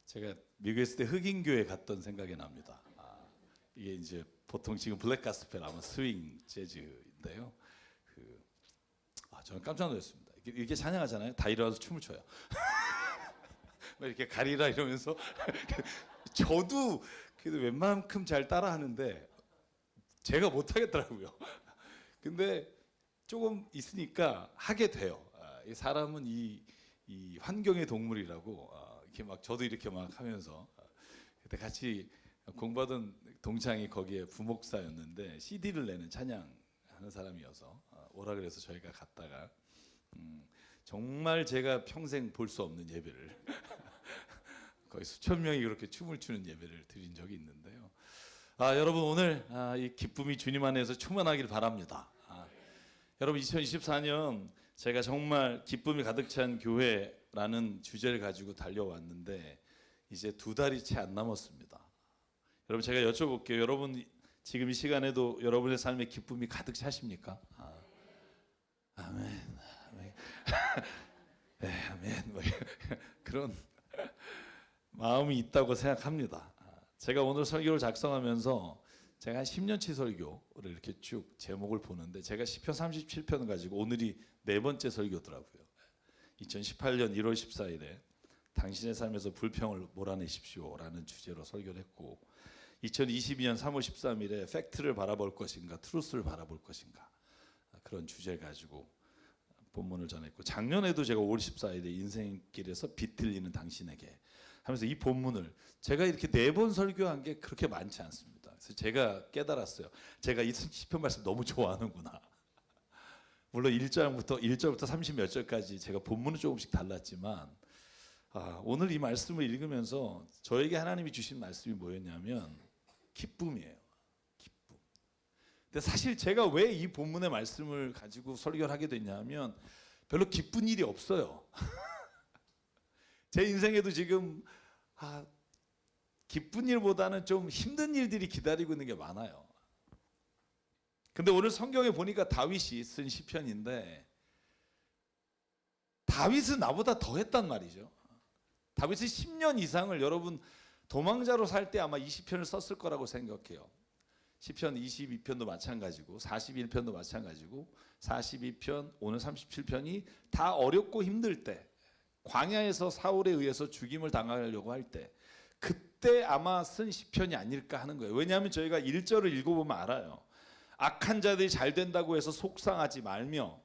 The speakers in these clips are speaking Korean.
제가 미국에 있을 때 흑인 교회 갔던 생각이 납니다. 이게 이제 보통 지금 블랙 가스펠 아마 스윙 재즈인데요. 저는 깜짝 놀랐습니다. 이렇게 찬양하잖아요. 다 일어나서 춤을 춰요. 이렇게 가리라 이러면서 저도 그래도 웬만큼 잘 따라하는데 제가 못하겠더라고요. 근데 조금 있으니까 하게 돼요. 이 사람은 이 환경의 동물이라고 이렇게 막 저도 이렇게 막 하면서 그때 같이 공부하던 동창이 거기에 부목사였는데 CD를 내는 찬양하는 사람이어서 오라 그래서 저희가 갔다가 정말 제가 평생 볼 수 없는 예배를 거의 수천 명이 그렇게 춤을 추는 예배를 드린 적이 있는데요. 여러분 오늘 이 기쁨이 주님 안에서 충만하길 바랍니다. 여러분 2024년 제가 정말 기쁨이 가득 찬 교회라는 주제를 가지고 달려왔는데 이제 2달이 채 안 남았습니다. 여러분 제가 여쭤볼게요. 여러분 지금 이 시간에도 여러분의 삶에 기쁨이 가득 차십니까? 아멘. 아멘. 네, 아멘. 뭐 그런 마음이 있다고 생각합니다. 제가 오늘 설교를 작성하면서 제가 한 10년치 설교를 이렇게 쭉 제목을 보는데 제가 시편 37편 가지고 오늘이 4번째 설교더라고요. 2018년 1월 14일에 당신의 삶에서 불평을 몰아내십시오 라는 주제로 설교를 했고 2022년 3월 13일에 팩트를 바라볼 것인가 트루스를 바라볼 것인가 그런 주제를 가지고 본문을 전했고 작년에도 제가 5월 14일에 인생길에서 비틀리는 당신에게 하면서 이 본문을 제가 이렇게 4번 설교한 게 그렇게 많지 않습니다. 그래서 제가 깨달았어요. 제가 이 시편 말씀 너무 좋아하는구나. 물론 1절부터 30몇 절까지 제가 본문은 조금씩 달랐지만 오늘 이 말씀을 읽으면서 저에게 하나님이 주신 말씀이 뭐였냐면 기쁨이에요. 기쁨. 근데 사실 제가 왜 이 본문의 말씀을 가지고 설교를 하게 됐냐면 별로 기쁜 일이 없어요. 제 인생에도 지금 기쁜 일보다는 좀 힘든 일들이 기다리고 있는 게 많아요. 근데 오늘 성경에 보니까 다윗이 쓴 시편인데 다윗은 나보다 더 했단 말이죠. 다윗은 10년 이상을 여러분 도망자로 살 때 아마 이 시편을 썼을 거라고 생각해요. 시편 22편도 마찬가지고 41편도 마찬가지고 42편 오늘 37편이 다 어렵고 힘들 때 광야에서 사울에 의해서 죽임을 당하려고 할 때 그때 아마 쓴 시편이 아닐까 하는 거예요. 왜냐하면 저희가 1절을 읽어보면 알아요. 악한 자들이 잘 된다고 해서 속상하지 말며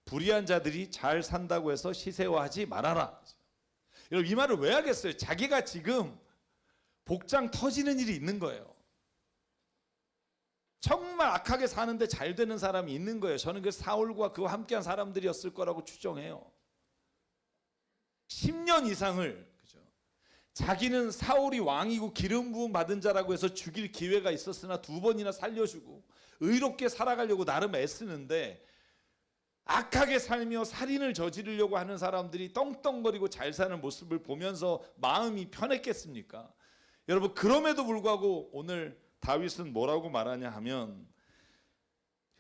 불의한 자들이 잘 산다고 해서 시세화하지 말아라. 여러분 이 말을 왜 하겠어요? 자기가 지금 복장 터지는 일이 있는 거예요. 정말 악하게 사는데 잘 되는 사람이 있는 거예요. 저는 그 사울과 그와 함께한 사람들이었을 거라고 추정해요. 10년 이상을 그죠? 자기는 사울이 왕이고 기름 부음 받은 자라고 해서 죽일 기회가 있었으나 2번이나 살려주고 의롭게 살아가려고 나름 애쓰는데 악하게 살며 살인을 저지르려고 하는 사람들이 떵떵거리고 잘 사는 모습을 보면서 마음이 편했겠습니까? 여러분 그럼에도 불구하고 오늘 다윗은 뭐라고 말하냐 하면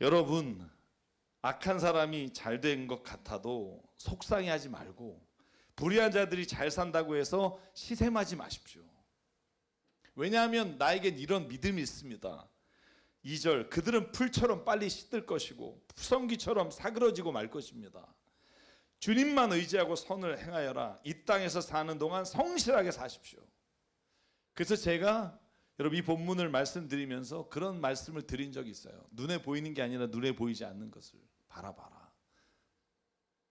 여러분 악한 사람이 잘 된 것 같아도 속상해하지 말고 불의한 자들이 잘 산다고 해서 시샘하지 마십시오. 왜냐하면 나에겐 이런 믿음이 있습니다. 2절 그들은 풀처럼 빨리 시들 것이고 푸성기처럼 사그러지고 말 것입니다. 주님만 의지하고 선을 행하여라. 이 땅에서 사는 동안 성실하게 사십시오. 그래서 제가 여러분 이 본문을 말씀드리면서 그런 말씀을 드린 적이 있어요. 눈에 보이는 게 아니라 눈에 보이지 않는 것을 바라봐라.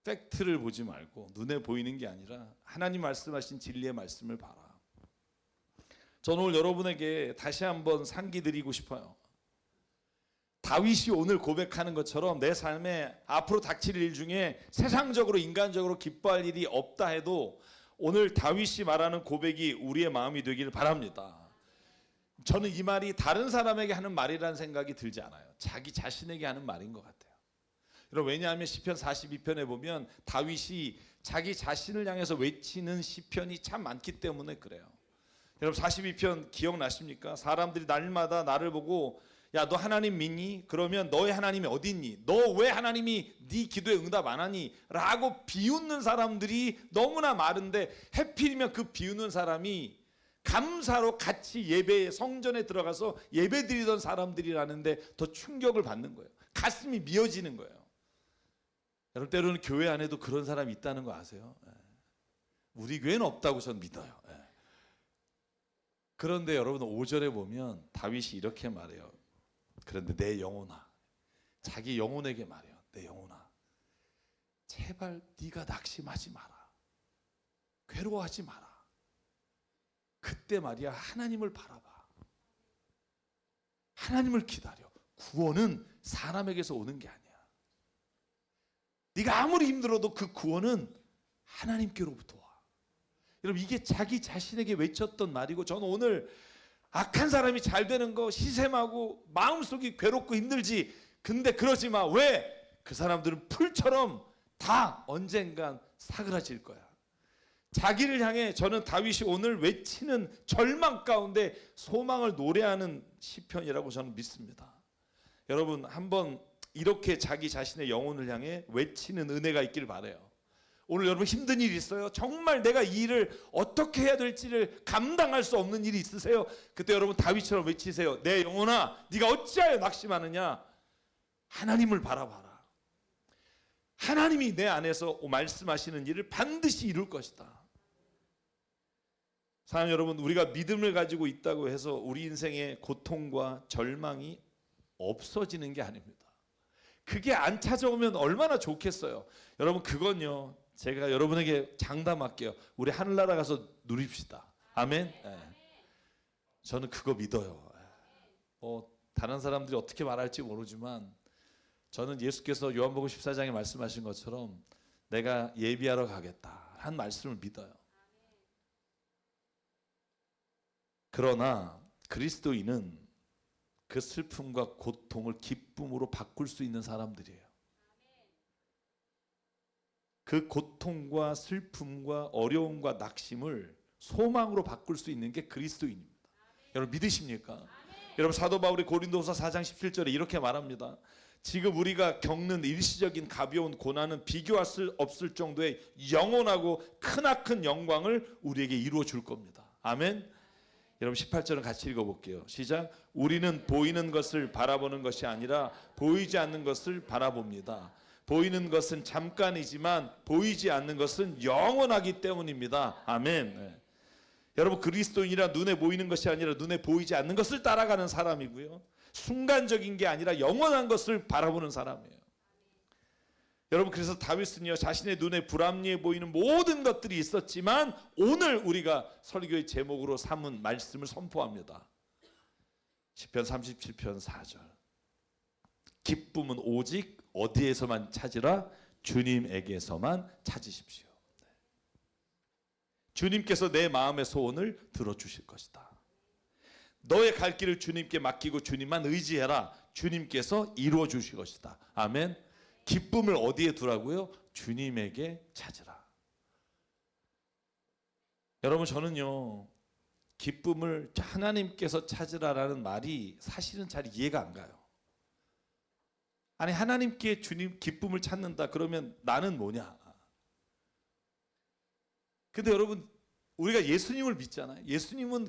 팩트를 보지 말고 눈에 보이는 게 아니라 하나님 말씀하신 진리의 말씀을 봐라. 저는 오늘 여러분에게 다시 한번 상기 드리고 싶어요. 다윗이 오늘 고백하는 것처럼 내 삶에 앞으로 닥칠 일 중에 세상적으로 인간적으로 기뻐할 일이 없다 해도 오늘 다윗이 말하는 고백이 우리의 마음이 되기를 바랍니다. 저는 이 말이 다른 사람에게 하는 말이라는 생각이 들지 않아요. 자기 자신에게 하는 말인 것 같아요. 여러분 왜냐하면 시편 42편에 보면 다윗이 자기 자신을 향해서 외치는 시편이 참 많기 때문에 그래요. 여러분 42편 기억나십니까? 사람들이 날마다 나를 보고 야, 너 하나님 믿니? 그러면 너의 하나님이 어디 있니? 너 왜 하나님이 네 기도에 응답 안 하니? 라고 비웃는 사람들이 너무나 많은데, 해필이면 그 비웃는 사람이 감사로 같이 예배에 성전에 들어가서 예배 드리던 사람들이라는데 더 충격을 받는 거예요. 가슴이 미어지는 거예요. 여러분, 때로는 교회 안에도 그런 사람이 있다는 거 아세요? 우리 교회는 없다고 전 믿어요. 그런데 여러분, 5절에 보면 다윗이 이렇게 말해요. 그런데 내 영혼아, 자기 영혼에게 말해요. 내 영혼아, 제발 네가 낙심하지 마라. 괴로워하지 마라. 그때 말이야, 하나님을 바라봐. 하나님을 기다려. 구원은 사람에게서 오는 게 아니야. 네가 아무리 힘들어도 그 구원은 하나님께로부터 와. 여러분, 이게 자기 자신에게 외쳤던 말이고, 저는 오늘 악한 사람이 잘 되는 거 시샘하고 마음속이 괴롭고 힘들지. 근데 그러지 마. 왜? 그 사람들은 풀처럼 다 언젠간 사그라질 거야. 자기를 향해 저는 다윗이 오늘 외치는 절망 가운데 소망을 노래하는 시편이라고 저는 믿습니다. 여러분, 한번 이렇게 자기 자신의 영혼을 향해 외치는 은혜가 있길 바라요. 오늘 여러분 힘든 일 있어요? 정말 내가 이 일을 어떻게 해야 될지를 감당할 수 없는 일이 있으세요? 그때 여러분 다윗처럼 외치세요. 내 영혼아, 네가 어찌하여 낙심하느냐? 하나님을 바라봐라. 하나님이 내 안에서 말씀하시는 일을 반드시 이룰 것이다. 사랑하는 여러분, 우리가 믿음을 가지고 있다고 해서 우리 인생의 고통과 절망이 없어지는 게 아닙니다. 그게 안 찾아오면 얼마나 좋겠어요. 여러분, 그건요, 제가 여러분에게 장담할게요. 우리 하늘나라 가서 누립시다. 아멘. 저는 그거 믿어요. 다른 사람들이 어떻게 말할지 모르지만 저는 예수께서 요한복음 14장에 말씀하신 것처럼 내가 예비하러 가겠다 한 말씀을 믿어요. 그러나 그리스도인은 그 슬픔과 고통을 기쁨으로 바꿀 수 있는 사람들이에요. 그 고통과 슬픔과 어려움과 낙심을 소망으로 바꿀 수 있는 게 그리스도인입니다. 여러분 믿으십니까? 여러분, 사도 바울이 고린도후서 4장 17절에 이렇게 말합니다. 지금 우리가 겪는 일시적인 가벼운 고난은 비교할 수 없을 정도의 영원하고 크나큰 영광을 우리에게 이루어 줄 겁니다. 아멘. 여러분 18절은 같이 읽어볼게요. 시작. 우리는 보이는 것을 바라보는 것이 아니라 보이지 않는 것을 바라봅니다. 보이는 것은 잠깐이지만 보이지 않는 것은 영원하기 때문입니다. 아멘. 여러분, 그리스도인이라 눈에 보이는 것이 아니라 눈에 보이지 않는 것을 따라가는 사람이고요, 순간적인 게 아니라 영원한 것을 바라보는 사람이에요. 여러분, 그래서 다윗은요, 자신의 눈에 불합리해 보이는 모든 것들이 있었지만 오늘 우리가 설교의 제목으로 삼은 말씀을 선포합니다. 시편 37편 4절. 기쁨은 오직 어디에서만 찾으라? 주님에게서만 찾으십시오. 주님께서 내 마음의 소원을 들어주실 것이다. 너의 갈 길을 주님께 맡기고 주님만 의지해라. 주님께서 이루어 주실 것이다. 아멘. 기쁨을 어디에 두라고요? 주님에게 찾으라. 여러분, 저는요, 기쁨을 하나님께서 찾으라라는 말이 사실은 잘 이해가 안 가요. 아니, 하나님께 주님 기쁨을 찾는다 그러면 나는 뭐냐? 근데 여러분, 우리가 예수님을 믿잖아요. 예수님은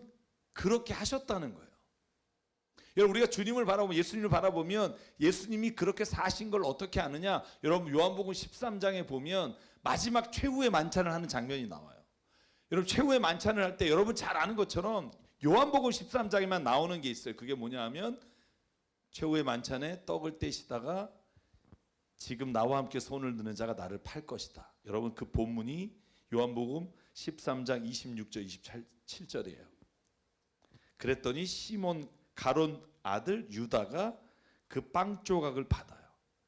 그렇게 하셨다는 거예요. 여러분, 우리가 주님을 바라보면, 예수님을 바라보면 예수님이 그렇게 사신 걸 어떻게 아느냐? 여러분, 요한복음 13장에 보면 마지막 최후의 만찬을 하는 장면이 나와요. 여러분, 최후의 만찬을 할 때 여러분 잘 아는 것처럼 요한복음 13장에만 나오는 게 있어요. 그게 뭐냐 하면 최후의 만찬에 떡을 떼시다가 지금 나와 함께 손을 드는 자가 나를 팔 것이다. 여러분, 그 본문이 요한복음 13장 26절 27절이에요. 그랬더니 시몬 가론 아들 유다가 그 빵 조각을 받아요.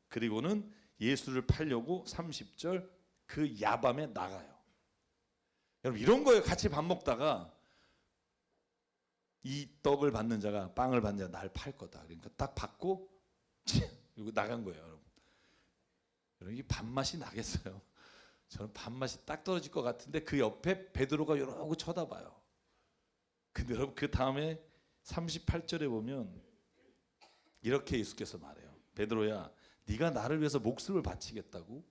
그리고는 예수를 팔려고 30절 그 야밤에 나가요. 여러분, 이런 거에 같이 밥 먹다가 이 떡을 받는 자가, 빵을 받는 자가 날 팔 거다. 그러니까 딱 받고 이거 나간 거예요. 여러분, 이 밥맛이 나겠어요? 저는 밥맛이 딱 떨어질 것 같은데 그 옆에 베드로가 이러고 쳐다봐요. 근데 여러분, 그 다음에 38절에 보면 이렇게 예수께서 말해요. 베드로야, 네가 나를 위해서 목숨을 바치겠다고?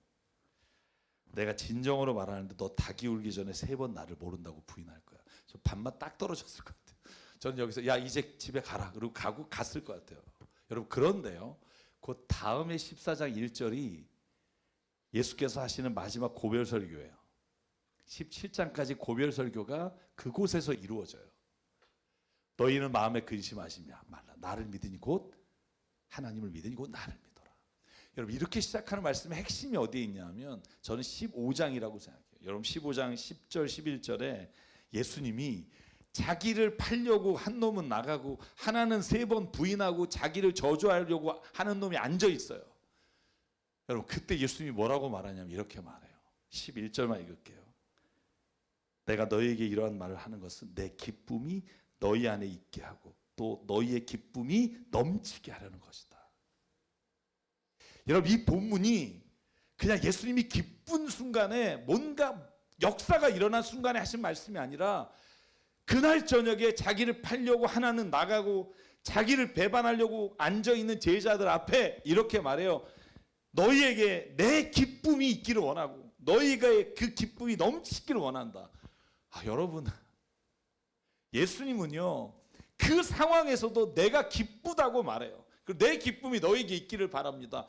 내가 진정으로 말하는데 너 닭이 울기 전에 3번 나를 모른다고 부인할 거야. 저 반만 딱 떨어졌을 것 같아요. 저는 여기서 야 이제 집에 가라 그리고 갔을 것 같아요. 여러분 그런데요. 그 다음에 14장 1절이 예수께서 하시는 마지막 고별 설교예요. 17장까지 고별 설교가 그곳에서 이루어져요. 너희는 마음에 근심하지 말라. 나를 믿으니 곧 하나님을 믿으니 곧 나를 믿어라. 여러분 이렇게 시작하는 말씀의 핵심이 어디에 있냐면 저는 15장이라고 생각해요. 여러분 15장 10절 11절에 예수님이 자기를 팔려고 한 놈은 나가고 하나는 3번 부인하고 자기를 저주하려고 하는 놈이 앉아 있어요. 여러분 그때 예수님이 뭐라고 말하냐면 이렇게 말해요. 11절만 읽을게요. 내가 너희에게 이러한 말을 하는 것은 내 기쁨이 너희 안에 있게 하고 또 너희의 기쁨이 넘치게 하려는 것이다. 여러분 이 본문이 그냥 예수님이 기쁜 순간에 뭔가 역사가 일어난 순간에 하신 말씀이 아니라 그날 저녁에 자기를 팔려고 하나는 나가고 자기를 배반하려고 앉아있는 제자들 앞에 이렇게 말해요. 너희에게 내 기쁨이 있기를 원하고 너희가 그 기쁨이 넘치기를 원한다. 여러분 예수님은요 그 상황에서도 내가 기쁘다고 말해요. 내 기쁨이 너희에게 있기를 바랍니다.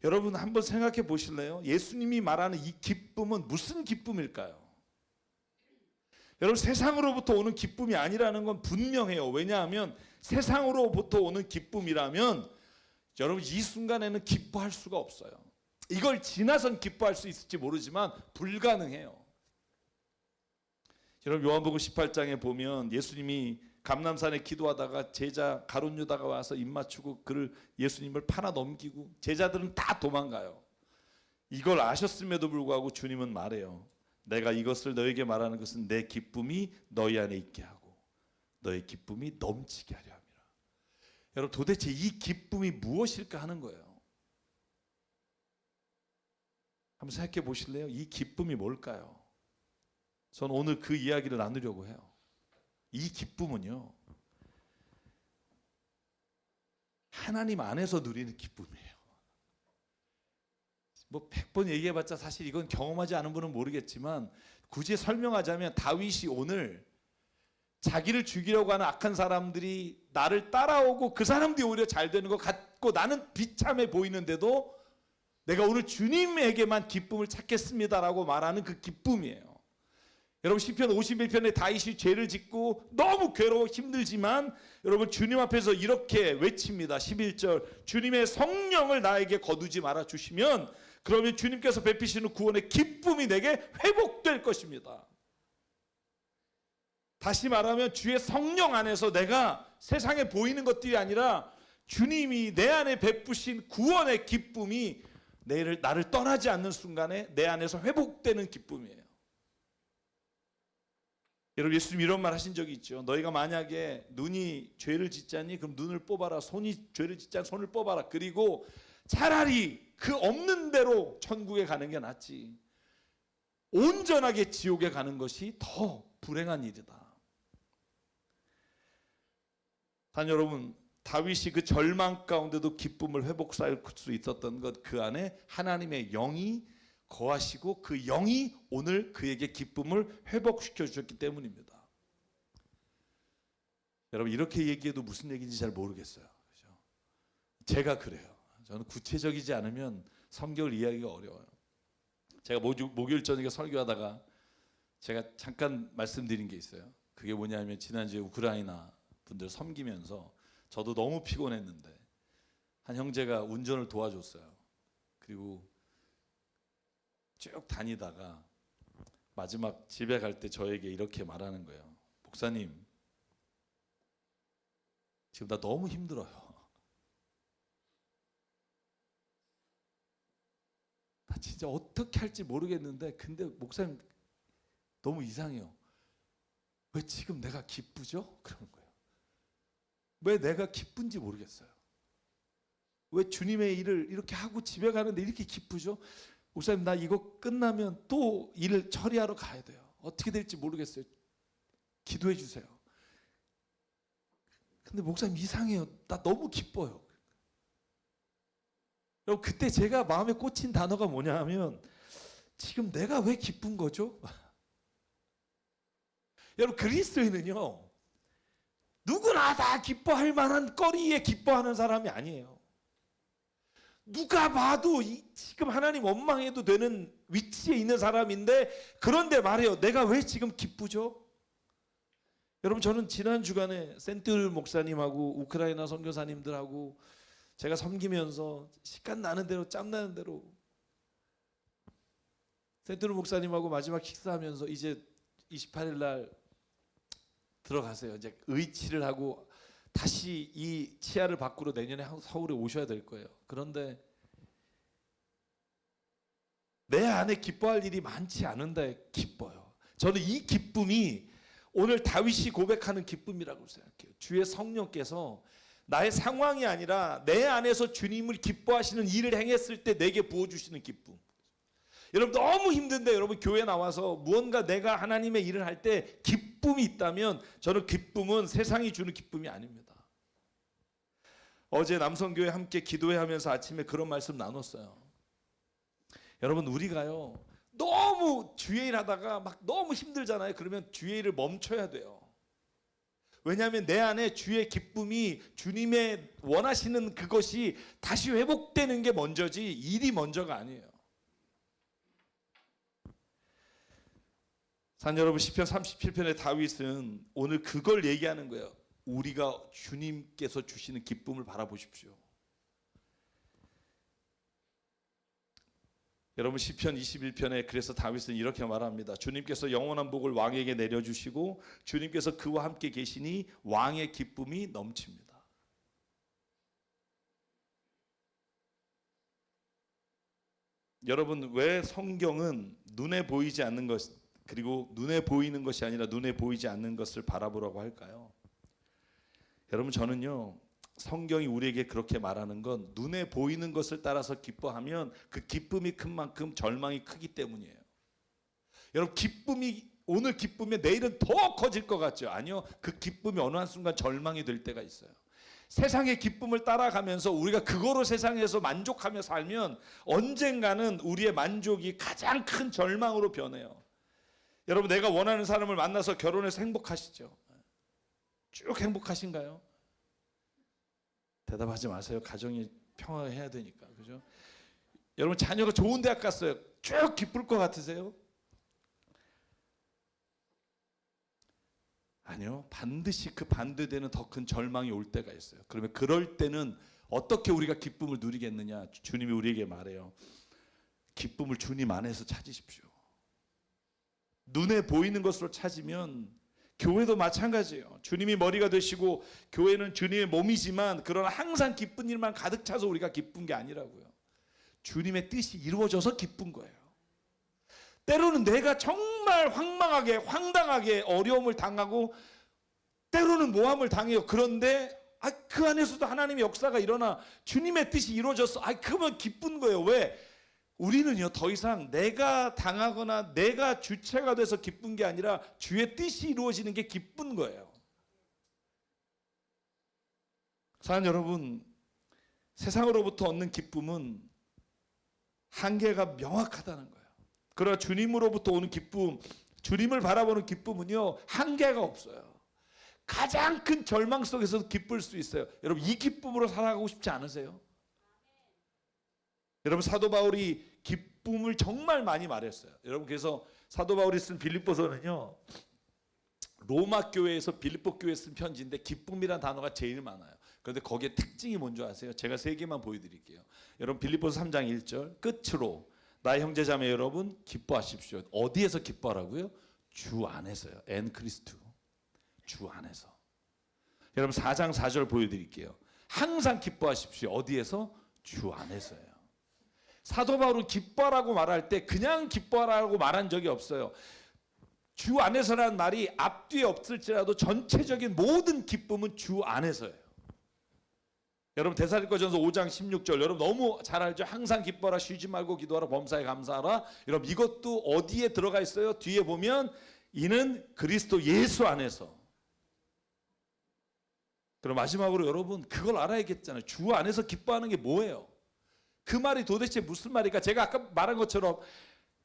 여러분 한번 생각해 보실래요? 예수님이 말하는 이 기쁨은 무슨 기쁨일까요? 여러분 세상으로부터 오는 기쁨이 아니라는 건 분명해요. 왜냐하면 세상으로부터 오는 기쁨이라면 여러분 이 순간에는 기뻐할 수가 없어요. 이걸 지나선 기뻐할 수 있을지 모르지만 불가능해요. 여러분 요한복음 18장에 보면 예수님이 감람산에 기도하다가 제자 가룟 유다가 와서 입 맞추고 그를 예수님을 팔아 넘기고 제자들은 다 도망가요. 이걸 아셨음에도 불구하고 주님은 말해요. 내가 이것을 너에게 말하는 것은 내 기쁨이 너희 안에 있게 하고 너의 기쁨이 넘치게 하려 함이라. 여러분 도대체 이 기쁨이 무엇일까 하는 거예요. 한번 생각해 보실래요? 이 기쁨이 뭘까요? 저는 오늘 그 이야기를 나누려고 해요. 이 기쁨은요 하나님 안에서 누리는 기쁨이에요. 뭐 100번 얘기해봤자 사실 이건 경험하지 않은 분은 모르겠지만 굳이 설명하자면 다윗이 오늘 자기를 죽이려고 하는 악한 사람들이 나를 따라오고 그 사람들이 오히려 잘 되는 것 같고 나는 비참해 보이는데도 내가 오늘 주님에게만 기쁨을 찾겠습니다라고 말하는 그 기쁨이에요. 여러분 시편 51편에 다윗이 죄를 짓고 너무 괴로워 힘들지만 여러분 주님 앞에서 이렇게 외칩니다. 11절 주님의 성령을 나에게 거두지 말아 주시면 그러면 주님께서 베푸시는 구원의 기쁨이 내게 회복될 것입니다. 다시 말하면 주의 성령 안에서 내가 세상에 보이는 것들이 아니라 주님이 내 안에 베푸신 구원의 기쁨이 나를 떠나지 않는 순간에 내 안에서 회복되는 기쁨이에요. 여러분 예수님 이런 말 하신 적이 있죠. 너희가 만약에 눈이 죄를 짓자니 그럼 눈을 뽑아라. 손이 죄를 짓자니 손을 뽑아라. 그리고 차라리 그 없는 대로 천국에 가는 게 낫지 온전하게 지옥에 가는 것이 더 불행한 일이다. 단 여러분 다윗이 그 절망 가운데도 기쁨을 회복할 수 있었던 것 그 안에 하나님의 영이 거하시고 그 영이 오늘 그에게 기쁨을 회복시켜 주셨기 때문입니다. 여러분 이렇게 얘기해도 무슨 얘기인지 잘 모르겠어요. 그렇죠? 제가 그래요. 저는 구체적이지 않으면 성경을 이해하기가 어려워요. 제가 목요일 저녁에 설교하다가 제가 잠깐 말씀드린 게 있어요. 그게 뭐냐면 지난주에 우크라이나 분들 섬기면서 저도 너무 피곤했는데 한 형제가 운전을 도와줬어요. 그리고 쭉 다니다가 마지막 집에 갈 때 저에게 이렇게 말하는 거예요. 목사님, 지금 나 너무 힘들어요. 나 진짜 어떻게 할지 모르겠는데 근데 목사님 너무 이상해요. 왜 지금 내가 기쁘죠? 그러는 거예요. 왜 내가 기쁜지 모르겠어요. 왜 주님의 일을 이렇게 하고 집에 가는데 이렇게 기쁘죠? 목사님 나 이거 끝나면 또 일을 처리하러 가야 돼요. 어떻게 될지 모르겠어요. 기도해 주세요. 근데 목사님 이상해요. 나 너무 기뻐요. 여러분 그때 제가 마음에 꽂힌 단어가 뭐냐 하면 지금 내가 왜 기쁜 거죠? 여러분 그리스도인은요 누구나 다 기뻐할 만한 거리에 기뻐하는 사람이 아니에요. 누가 봐도 지금 하나님 원망해도 되는 위치에 있는 사람인데 그런데 말해요. 내가 왜 지금 기쁘죠? 여러분 저는 지난 주간에 센트를 목사님하고 우크라이나 선교사님들하고 제가 섬기면서 시간 나는 대로 짬 나는 대로 센트를 목사님하고 마지막 식사하면서 이제 28일 날 들어가세요. 이제 의치를 하고 다시 이 치아를 밖으로 내년에 서울에 오셔야 될 거예요. 그런데 내 안에 기뻐할 일이 많지 않은데 기뻐요. 저는 이 기쁨이 오늘 다윗이 고백하는 기쁨이라고 생각해요. 주의 성령께서 나의 상황이 아니라 내 안에서 주님을 기뻐하시는 일을 행했을 때 내게 부어주시는 기쁨. 여러분 너무 힘든데 여러분 교회 나와서 무언가 내가 하나님의 일을 할 때 기쁨이 있다면 저는 기쁨은 세상이 주는 기쁨이 아닙니다. 어제 남성교회 함께 기도회 하면서 아침에 그런 말씀 나눴어요. 여러분 우리가요 너무 주의 일 하다가 막 너무 힘들잖아요. 그러면 주의 일을 멈춰야 돼요. 왜냐하면 내 안에 주의 기쁨이 주님의 원하시는 그것이 다시 회복되는 게 먼저지 일이 먼저가 아니에요. 산 여러분 시편 37편의 다윗은 오늘 그걸 얘기하는 거예요. 우리가 주님께서 주시는 기쁨을 바라보십시오. 여러분 시편 21편에 그래서 다윗은 이렇게 말합니다. 주님께서 영원한 복을 왕에게 내려주시고 주님께서 그와 함께 계시니 왕의 기쁨이 넘칩니다. 여러분 왜 성경은 눈에 보이지 않는 것 그리고 눈에 보이는 것이 아니라 눈에 보이지 않는 것을 바라보라고 할까요? 여러분 저는요 성경이 우리에게 그렇게 말하는 건 눈에 보이는 것을 따라서 기뻐하면 그 기쁨이 큰 만큼 절망이 크기 때문이에요. 여러분 기쁨이 오늘 기쁘면 내일은 더 커질 것 같죠? 아니요. 그 기쁨이 어느 한순간 절망이 될 때가 있어요. 세상의 기쁨을 따라가면서 우리가 그거로 세상에서 만족하며 살면 언젠가는 우리의 만족이 가장 큰 절망으로 변해요. 여러분 내가 원하는 사람을 만나서 결혼해서 행복하시죠? 쭉 행복하신가요? 대답하지 마세요. 가정이 평화해야 되니까. 그죠? 여러분 자녀가 좋은 대학 갔어요. 쭉 기쁠 것 같으세요? 아니요. 반드시 그 반대되는 더 큰 절망이 올 때가 있어요. 그러면 그럴 때는 어떻게 우리가 기쁨을 누리겠느냐? 주님이 우리에게 말해요. 기쁨을 주님 안에서 찾으십시오. 눈에 보이는 것으로 찾으면 교회도 마찬가지예요. 주님이 머리가 되시고 교회는 주님의 몸이지만 그러나 항상 기쁜 일만 가득 차서 우리가 기쁜 게 아니라고요. 주님의 뜻이 이루어져서 기쁜 거예요. 때로는 내가 정말 황망하게 황당하게 어려움을 당하고 때로는 모함을 당해요. 그런데 그 안에서도 하나님의 역사가 일어나 주님의 뜻이 이루어졌어. 그러면 기쁜 거예요. 왜? 우리는요 더 이상 내가 당하거나 내가 주체가 돼서 기쁜 게 아니라 주의 뜻이 이루어지는 게 기쁜 거예요. 사랑하는 여러분, 세상으로부터 얻는 기쁨은 한계가 명확하다는 거예요. 그러나 주님으로부터 오는 기쁨, 주님을 바라보는 기쁨은요 한계가 없어요. 가장 큰 절망 속에서도 기쁠 수 있어요. 여러분 이 기쁨으로 살아가고 싶지 않으세요? 여러분 사도 바울이 기쁨을 정말 많이 말했어요. 여러분 그래서 사도 바울이 쓴 빌립보서는요 로마 교회에서 빌립보 교회에 쓴 편지인데 기쁨이란 단어가 제일 많아요. 그런데 거기에 특징이 뭔지 아세요? 제가 세 개만 보여드릴게요. 여러분 빌립보서 3장 1절 끝으로 나의 형제자매 여러분 기뻐하십시오. 어디에서 기뻐하라고요? 주 안에서요. 엔 크리스투. 주 안에서. 여러분 4장 4절 보여드릴게요. 항상 기뻐하십시오. 어디에서? 주 안에서요. 사도 바울은 기뻐하라고 말할 때 그냥 기뻐하라고 말한 적이 없어요. 주 안에서라는 말이 앞뒤에 없을지라도 전체적인 모든 기쁨은 주 안에서예요. 여러분 데살로니가전서 5장 16절 여러분 너무 잘 알죠? 항상 기뻐하라 쉬지 말고 기도하라 범사에 감사하라. 여러분 이것도 어디에 들어가 있어요? 뒤에 보면 이는 그리스도 예수 안에서. 그럼 마지막으로 여러분 그걸 알아야겠잖아요. 주 안에서 기뻐하는 게 뭐예요? 그 말이 도대체 무슨 말일까? 제가 아까 말한 것처럼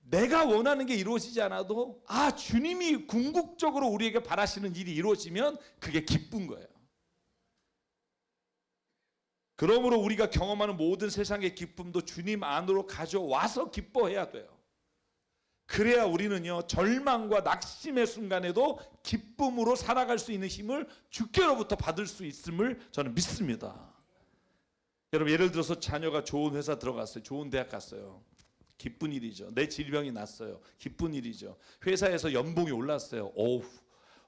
내가 원하는 게 이루어지지 않아도 주님이 궁극적으로 우리에게 바라시는 일이 이루어지면 그게 기쁜 거예요. 그러므로 우리가 경험하는 모든 세상의 기쁨도 주님 안으로 가져와서 기뻐해야 돼요. 그래야 우리는요, 절망과 낙심의 순간에도 기쁨으로 살아갈 수 있는 힘을 주께로부터 받을 수 있음을 저는 믿습니다. 여러분, 예를 들어서 자녀가 좋은 회사 들어갔어요. 좋은 대학 갔어요. 기쁜 일이죠. 내 질병이 났어요. 기쁜 일이죠. 회사에서 연봉이 올랐어요. 어우,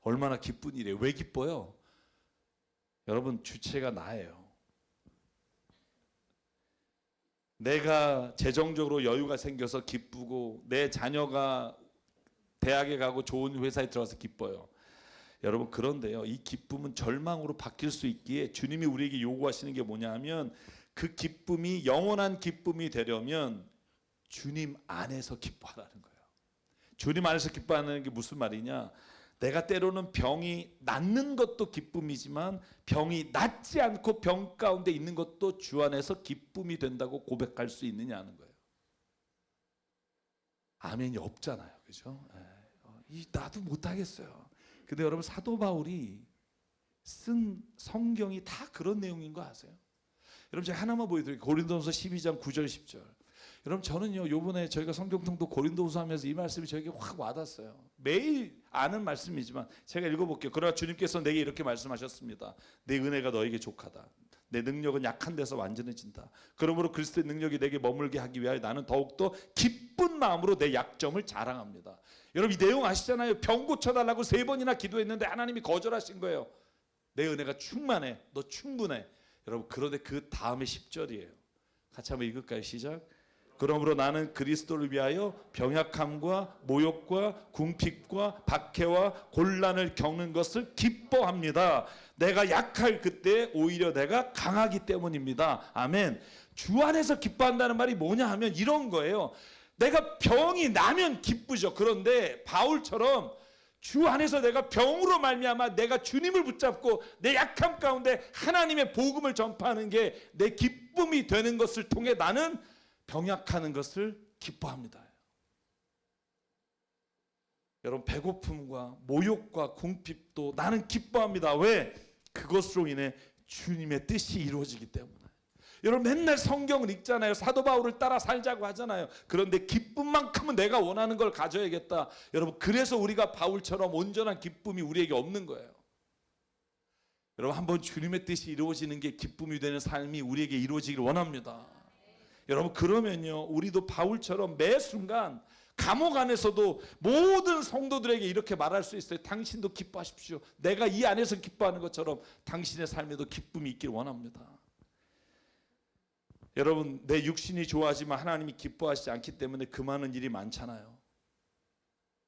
얼마나 기쁜 일이에요. 왜 기뻐요? 여러분, 주체가 나예요. 내가 재정적으로 여유가 생겨서 기쁘고 내 자녀가 대학에 가고 좋은 회사에 들어가서 기뻐요. 여러분, 그런데요, 이 기쁨은 절망으로 바뀔 수 있기에 주님이 우리에게 요구하시는 게 뭐냐 하면 그 기쁨이 영원한 기쁨이 되려면 주님 안에서 기뻐하라는 거예요. 주님 안에서 기뻐하는 게 무슨 말이냐? 내가 때로는 병이 낫는 것도 기쁨이지만 병이 낫지 않고 병 가운데 있는 것도 주 안에서 기쁨이 된다고 고백할 수 있느냐는 거예요. 아멘이 없잖아요. 그죠? 나도 못하겠어요. 근데 여러분, 사도 바울이 쓴 성경이 다 그런 내용인 거 아세요? 여러분, 제가 하나만 보여드릴게요. 고린도전서 12장 9절 10절. 여러분, 저는요, 요번에 저희가 성경통도 고린도후서 하면서 이 말씀이 저에게 확 와닿았어요. 매일 아는 말씀이지만 제가 읽어볼게요. 그러나 주님께서 내게 이렇게 말씀하셨습니다. 내 은혜가 너에게 족하다. 내 능력은 약한 데서 완전해진다. 그러므로 그리스도의 능력이 내게 머물게 하기 위하여 나는 더욱더 기쁜 마음으로 내 약점을 자랑합니다. 여러분, 이 내용 아시잖아요. 병 고쳐달라고 3번이나 기도했는데 하나님이 거절하신 거예요. 내 은혜가 충만해. 너 충분해. 여러분, 그런데 그 다음에 10절이에요. 같이 한번 읽을까요? 시작. 그러므로 나는 그리스도를 위하여 병약함과 모욕과 궁핍과 박해와 곤란을 겪는 것을 기뻐합니다. 내가 약할 그때 오히려 내가 강하기 때문입니다. 아멘. 주 안에서 기뻐한다는 말이 뭐냐 하면 이런 거예요. 내가 병이 나면 기쁘죠. 그런데 바울처럼 주 안에서 내가 병으로 말미암아 내가 주님을 붙잡고 내 약함 가운데 하나님의 복음을 전파하는 게 내 기쁨이 되는 것을 통해 나는 병약하는 것을 기뻐합니다. 여러분, 배고픔과 모욕과 궁핍도 나는 기뻐합니다. 왜? 그것으로 인해 주님의 뜻이 이루어지기 때문에. 여러분, 맨날 성경을 읽잖아요. 사도 바울을 따라 살자고 하잖아요. 그런데 기쁨만큼은 내가 원하는 걸 가져야겠다. 여러분, 그래서 우리가 바울처럼 온전한 기쁨이 우리에게 없는 거예요. 여러분, 한번 주님의 뜻이 이루어지는 게 기쁨이 되는 삶이 우리에게 이루어지기를 원합니다. 여러분, 그러면요, 우리도 바울처럼 매 순간 감옥 안에서도 모든 성도들에게 이렇게 말할 수 있어요. 당신도 기뻐하십시오. 내가 이 안에서 기뻐하는 것처럼 당신의 삶에도 기쁨이 있기를 원합니다. 여러분, 내 육신이 좋아하지만 하나님이 기뻐하시지 않기 때문에 금하는 일이 많잖아요.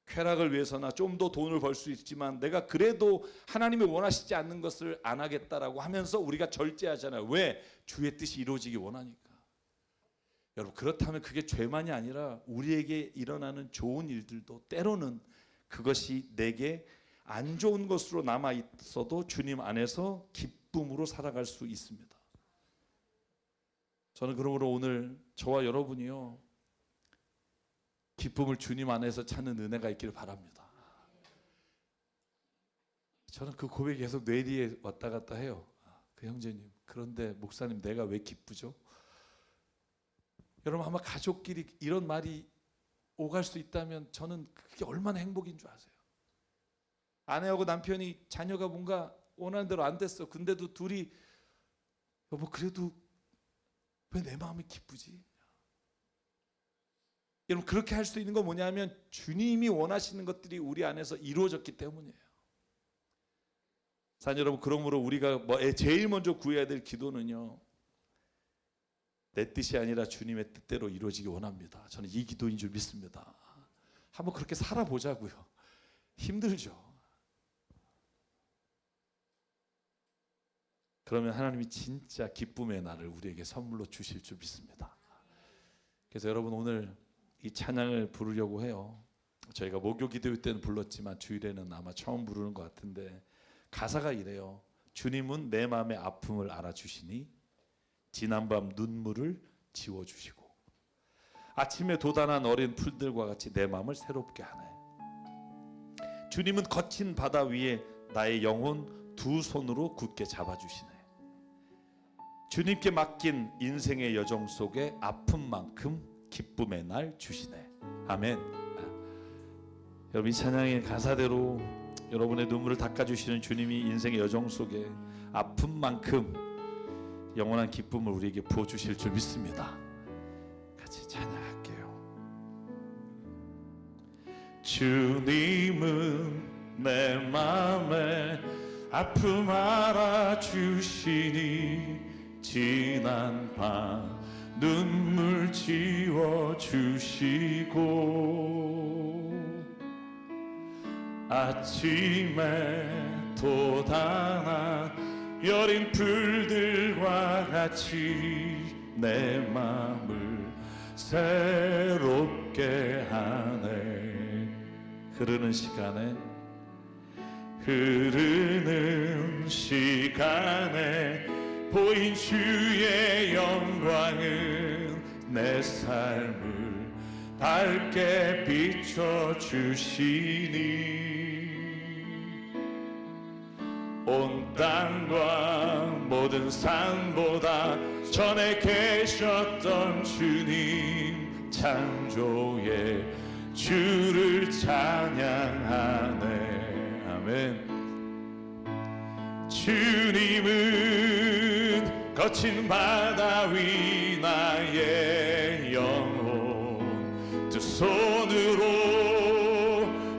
쾌락을 위해서나 좀 더 돈을 벌 수 있지만 내가 그래도 하나님이 원하시지 않는 것을 안 하겠다라고 하면서 우리가 절제하잖아요. 왜? 주의 뜻이 이루어지기 원하니까. 여러분, 그렇다면 그게 죄만이 아니라 우리에게 일어나는 좋은 일들도 때로는 그것이 내게 안 좋은 것으로 남아 있어도 주님 안에서 기쁨으로 살아갈 수 있습니다. 저는 그러므로 오늘 저와 여러분이요, 기쁨을 주님 안에서 찾는 은혜가 있기를 바랍니다. 저는 그 고백이 계속 뇌리에 왔다 갔다 해요. 그 형제님, 그런데 목사님, 내가 왜 기쁘죠? 여러분, 아마 가족끼리 이런 말이 오갈 수 있다면 저는 그게 얼마나 행복인 줄 아세요? 아내하고 남편이 자녀가 뭔가 원하는 대로 안 됐어. 근데도 둘이 여보, 그래도 왜 내 마음이 기쁘지? 여러분, 그렇게 할 수 있는 건 뭐냐면 주님이 원하시는 것들이 우리 안에서 이루어졌기 때문이에요. 사랑 여러분, 그러므로 우리가 제일 먼저 구해야 될 기도는요, 내 뜻이 아니라 주님의 뜻대로 이루어지기 원합니다. 저는 이 기도인 줄 믿습니다. 한번 그렇게 살아보자고요. 힘들죠. 그러면 하나님이 진짜 기쁨의 날을 우리에게 선물로 주실 줄 믿습니다. 그래서 여러분, 오늘 이 찬양을 부르려고 해요. 저희가 목요 기도회 때는 불렀지만 주일에는 아마 처음 부르는 것 같은데, 가사가 이래요. 주님은 내 마음의 아픔을 알아주시니 지난밤 눈물을 지워주시고 아침에 돋아난 어린 풀들과 같이 내 마음을 새롭게 하네. 주님은 거친 바다 위에 나의 영혼 두 손으로 굳게 잡아주시네. 주님께 맡긴 인생의 여정 속에 아픔만큼 기쁨의 날 주시네. 아멘. 여러분, 이 찬양의 가사대로 여러분의 눈물을 닦아주시는 주님이 인생의 여정 속에 아픔만큼 영원한 기쁨을 우리에게 부어주실 줄 믿습니다. 같이 찬양할게요. 주님은 내 맘에 아픔 알아주시니 지난 밤 눈물 지워주시고 아침에 돋아난 여린 풀들과 같이 내 맘을 새롭게 하네. 흐르는 시간에 보인 주의 영광은 내 삶을 밝게 비춰주시니 온 땅과 모든 산보다 전에 계셨던 주님 창조의 주를 찬양하네. 아멘. 주님은 거친 바다 위 나의 영혼 두 손으로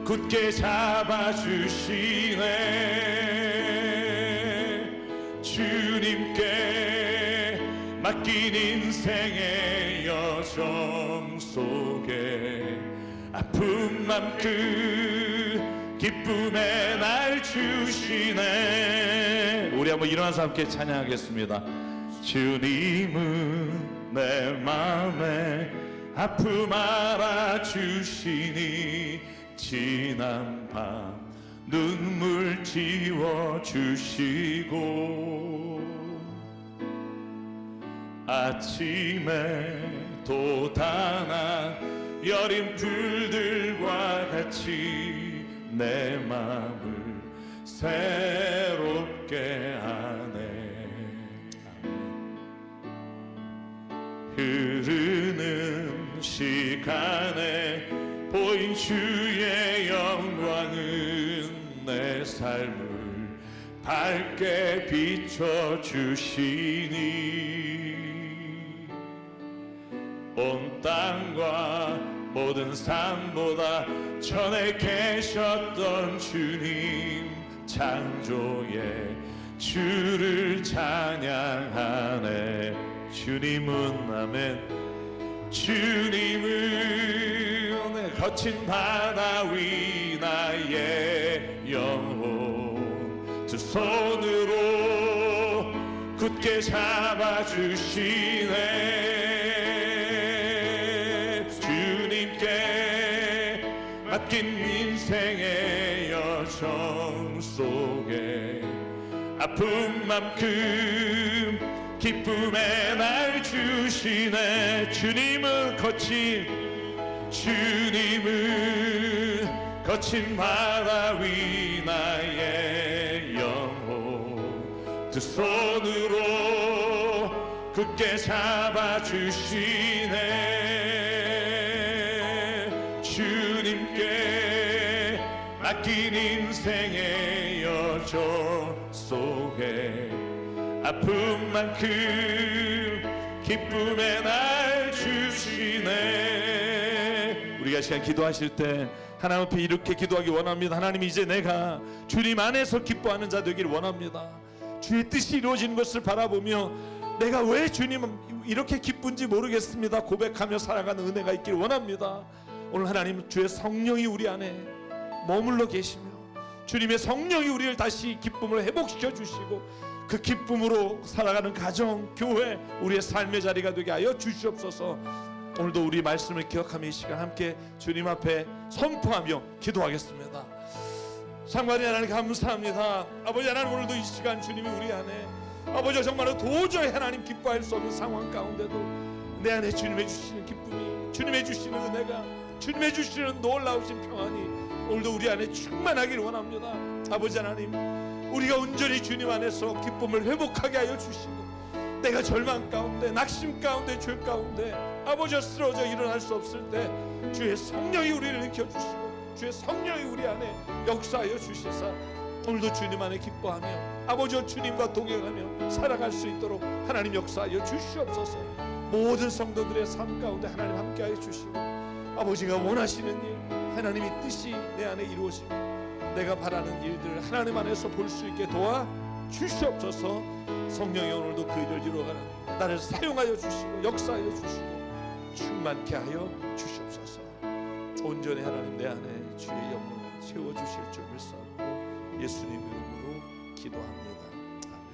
굳게 잡아주시네. 주님께 맡긴 인생의 여정 속에 아픔만큼 기쁨의 날 주시네. 우리 한번 일어나서 함께 찬양하겠습니다. 주님은 내 맘에 아픔 알아주시니 지난 밤 눈물 지워주시고 아침에 돋아난 여린 풀들과 같이 내 마음을 새롭게 하네. 흐르는 시간에 보인 주의 영광은 내 삶을 밝게 비춰주시니 온 땅과 모든 산보다 전에 계셨던 주님 창조의 주를 찬양하네. 주님은 아멘. 주님은 거친 바다 위 나의 영혼 두 손으로 굳게 잡아주시네. 맡긴 인생의 여정 속에 아픔만큼 기쁨의 날 주시네. 주님은 거친 바다 위 나의 영혼 두 손으로 굳게 잡아주시네. 주님께 맡긴 인생의 여정 속에 아픔만큼 기쁨의 날 주시네. 우리가 시간 기도하실 때 하나님 앞에 이렇게 기도하기 원합니다. 하나님, 이제 내가 주님 안에서 기뻐하는 자 되기를 원합니다. 주의 뜻이 이루어지는 것을 바라보며 내가 왜 주님 이렇게 기쁜지 모르겠습니다 고백하며 살아가는 은혜가 있기를 원합니다. 오늘 하나님, 주의 성령이 우리 안에 머물러 계시며 주님의 성령이 우리를 다시 기쁨을 회복시켜 주시고 그 기쁨으로 살아가는 가정, 교회, 우리의 삶의 자리가 되게 하여 주시옵소서. 오늘도 우리 말씀을 기억하며 이 시간 함께 주님 앞에 선포하며 기도하겠습니다. 상관이 하나님 감사합니다. 아버지 하나님, 오늘도 이 시간 주님이 우리 안에 아버지 정말로 도저히 하나님 기뻐할 수 없는 상황 가운데도 내 안에 주님의 주시는 기쁨이, 주님의 주시는 은혜가, 주님의 주시는 놀라우신 평안이 오늘도 우리 안에 충만하기를 원합니다. 아버지 하나님, 우리가 온전히 주님 안에서 기쁨을 회복하게 하여 주시고, 내가 절망 가운데, 낙심 가운데, 죄 가운데 아버지와 쓰러져 일어날 수 없을 때 주의 성령이 우리를 일으켜주시고 주의 성령이 우리 안에 역사하여 주시사 오늘도 주님 안에 기뻐하며 아버지와 주님과 동행하며 살아갈 수 있도록 하나님 역사하여 주시옵소서. 모든 성도들의 삶 가운데 하나님 함께하여 주시고, 아버지가 원하시는 일, 하나님의 뜻이 내 안에 이루어지고 내가 바라는 일들 하나님 안에서 볼 수 있게 도와 주시옵소서. 성령이 오늘도 그 일을 이루어가는 나를 사용하여 주시고 역사하여 주시고 충만케 하여 주시옵소서. 온전히 하나님 내 안에 주의 영을 채워주실 줄 믿사옵고 예수님 이름으로 기도합니다. 아멘.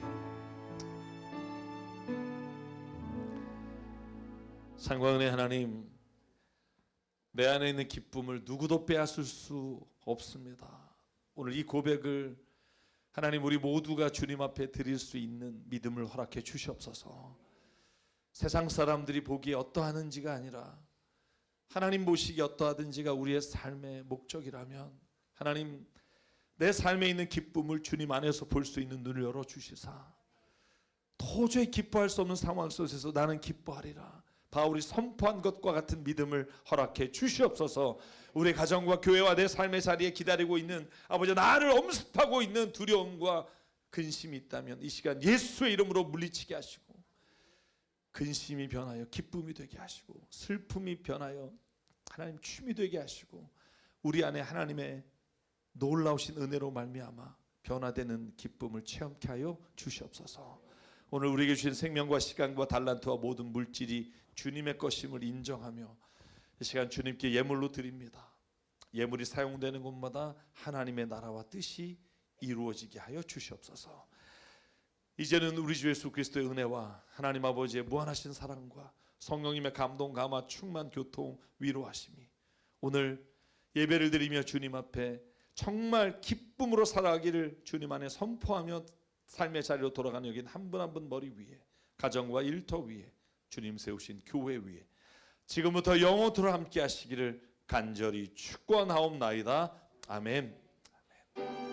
산과 은혜 하나님, 내 안에 있는 기쁨을 누구도 빼앗을 수 없습니다. 오늘 이 고백을 하나님 우리 모두가 주님 앞에 드릴 수 있는 믿음을 허락해 주시옵소서. 세상 사람들이 보기에 어떠하는지가 아니라 하나님 보시기에 어떠하든지가 우리의 삶의 목적이라면 하나님, 내 삶에 있는 기쁨을 주님 안에서 볼 수 있는 눈을 열어주시사 도저히 기뻐할 수 없는 상황 속에서 나는 기뻐하리라 바울이 선포한 것과 같은 믿음을 허락해 주시옵소서. 우리 가정과 교회와 내 삶의 자리에 기다리고 있는 아버지, 나를 엄습하고 있는 두려움과 근심이 있다면 이 시간 예수의 이름으로 물리치게 하시고, 근심이 변하여 기쁨이 되게 하시고, 슬픔이 변하여 하나님 춤이 되게 하시고, 우리 안에 하나님의 놀라우신 은혜로 말미암아 변화되는 기쁨을 체험케 하여 주시옵소서. 오늘 우리에게 주신 생명과 시간과 달란트와 모든 물질이 주님의 것임을 인정하며 이 시간 주님께 예물로 드립니다. 예물이 사용되는 곳마다 하나님의 나라와 뜻이 이루어지게 하여 주시옵소서. 이제는 우리 주 예수 그리스도의 은혜와 하나님 아버지의 무한하신 사랑과 성령님의 감동, 감화, 충만, 교통, 위로하심이 오늘 예배를 드리며 주님 앞에 정말 기쁨으로 살아가기를 주님 안에 선포하며 삶의 자리로 돌아가는 여긴 한 분 한 분 머리 위에, 가정과 일터 위에, 주님 세우신 교회 위에 지금부터 영원토록 함께 하시기를 간절히 축원하옵나이다. 아멘. 아멘.